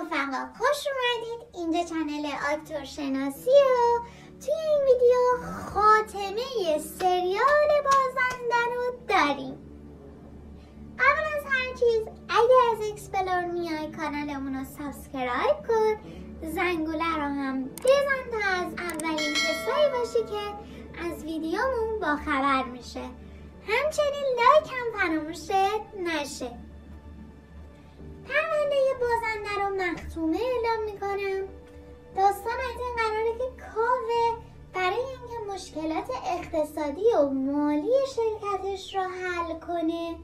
رفقا خوش اومدید. اینجا چنل آکتور شناسیه. توی این ویدیو خاتمه سریال بازنده رو داریم. قبل از هر چیز اگه از اکسپلور میای کانالمون رو سابسکرایب کن، زنگوله رو هم بزن تا از اولین کسایی باشی که از ویدیومون با خبر میشه. همچنین لایک هم فراموش نشه. پرونده بازنده رو مختومه اعلام میکنم. داستان از این قراره که کاوه برای اینکه مشکلات اقتصادی و مالی شرکتش رو حل کنه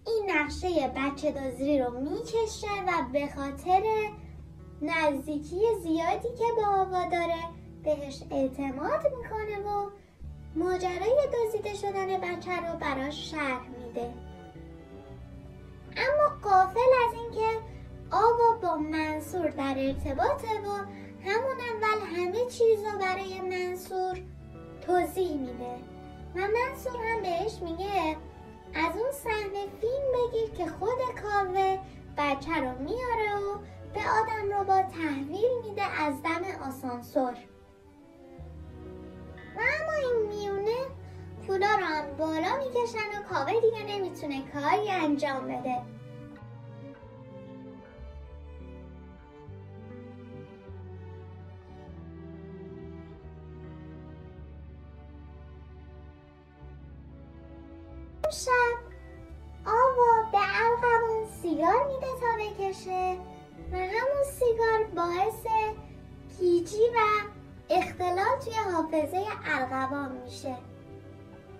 این نقشه بچه دزدی رو میکشه و به خاطر نزدیکی زیادی که به آوا داره بهش اعتماد میکنه و ماجرای دزدیده شدن بچه رو براش شرح میده. اما غافل از اینکه آوا با منصور در ارتباطه و همون اول همه چیز رو برای منصور توضیح میده و منصور هم بهش میگه از اون صحنه فیلم بگیر که خود کاوه بچه رو میاره و به آدم رو با تحویل میده از دم آسانسور. و اما این میونه پولا رو هم بالا میکشن و کاوه دیگه نمیتونه کاری انجام بده. اون شب آوا به ارغوان سیگار میده تا بکشه و همون سیگار باعث گیجی و اختلال توی حافظه ارغوان میشه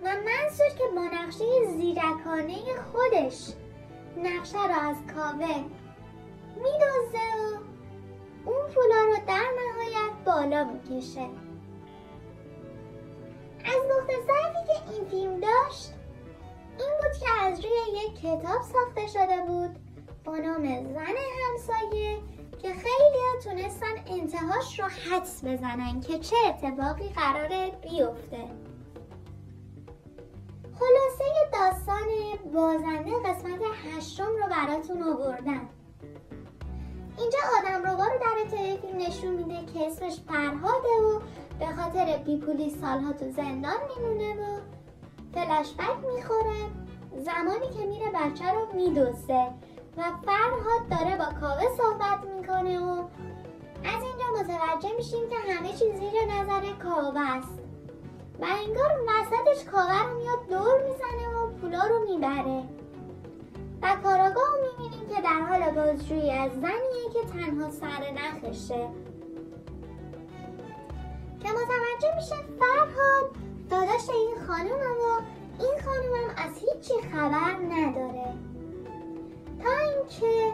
و منصور که با نقشه زیرکانه خودش نقشه رو از کاوه میدزده و اون پولا رو در نهایت بالا میکشه. از نقطه ضعفی که این فیلم داشت این بود که از روی یک کتاب ساخته شده بود با نام زن همسایه که خیلی تونستن انتهاش رو حدس بزنن که چه اتفاقی قراره بیفته. خلاصه داستان بازنده قسمت 8 رو براتون آوردم. اینجا آدمربا رو در ابتدای فیلم نشون میده که اسمش فرهاده و به خاطر بیپولی سالها تو زندان میمونه و فلشبک میخوره زمانی که میره بچه رو میدزده و فرهاد داره با کاوه صحبت میکنه و از اینجا متوجه میشیم که همه چیز زیر نظر کاوه است و انگار وسطش کاوه رو میاد دور میزنه و پولا رو میبره و کاراگاه رو میبینیم که در حال بازجویی از زنیه که تنها سر نخشه که متوجه میشه فرهاد داداش این خانومه و این خانومم از هیچی خبر نداره تا اینکه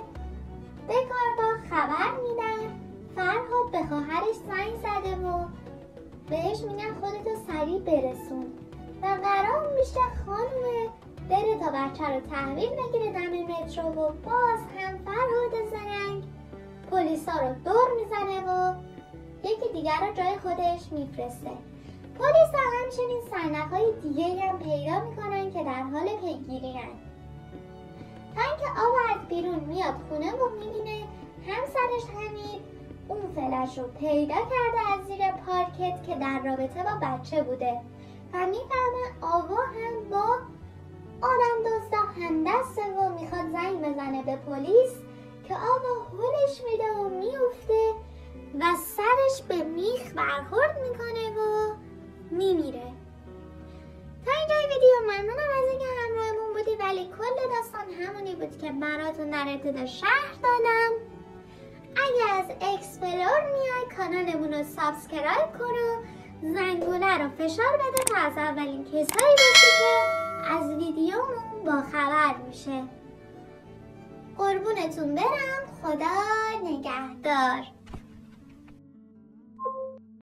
به کارگاه خبر میدن فرهاد به خواهرش زنگ زده و بهش میگن خودتو سریع برسون و قرار میشه خانومه بره تا بچه رو تحویل بگیره دم مترو و باز هم فرهاد زرنگ پلیسا رو دور میزنه و یکی دیگر رو جای خودش میفرسته. پلیس همچنین سرنخهای دیگه هم پیدا میکنن که در حال پیگیری هن تا اینکه آوا از بیرون میاد خونه و میبینه همسرش حمید اون فلش رو پیدا کرده از زیر پارکت که در رابطه با بچه بوده و میفهمه آوا هم با آدم دزدا همدسته و میخواد زنگ بزنه به پلیس که آوا هولش میده و میفته و سرش به میخ برخورد میکنه و میمیره. تا اینجای ویدیو ممنونم از اینکه همراهمون بودی ولی کل داستان همونی بود که براتون در ابتدا شرح دادم. اگه از اکسپلور میای کانالمون رو سابسکرایب کن و زنگوله رو فشار بده تا از اولین کسایی باشی که از ویدیومون با خبر میشه. قربونتون برم. خدا نگهدار.